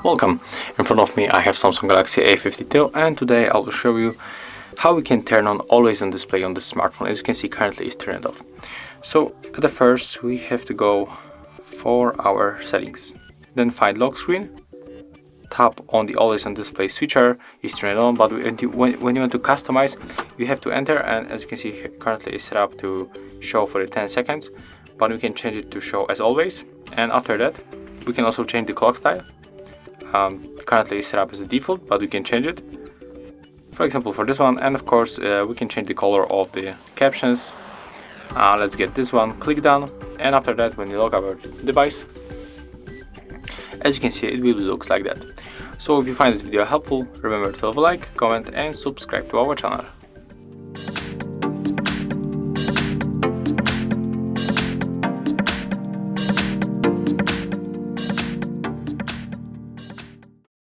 Welcome. In front of me I have Samsung Galaxy A52, and today I will show you how we can turn on always on display on this smartphone. As you can see, currently it's turned off. So at the first we have to go for our settings, then find lock screen, tap on the always on display switcher, is turned on, but when you want to customize, you have to enter, and as you can see currently it's set up to show for the 10 seconds, but we can change it to show as always. And after that we can also change the clock style. Currently it's set up as a default, but we can change it, for example for this one. And of course we can change the color of the captions. Let's get this one, click done, and after that when you log our device, as you can see it really looks like that. So if you find this video helpful, remember to leave a like, comment and subscribe to our channel.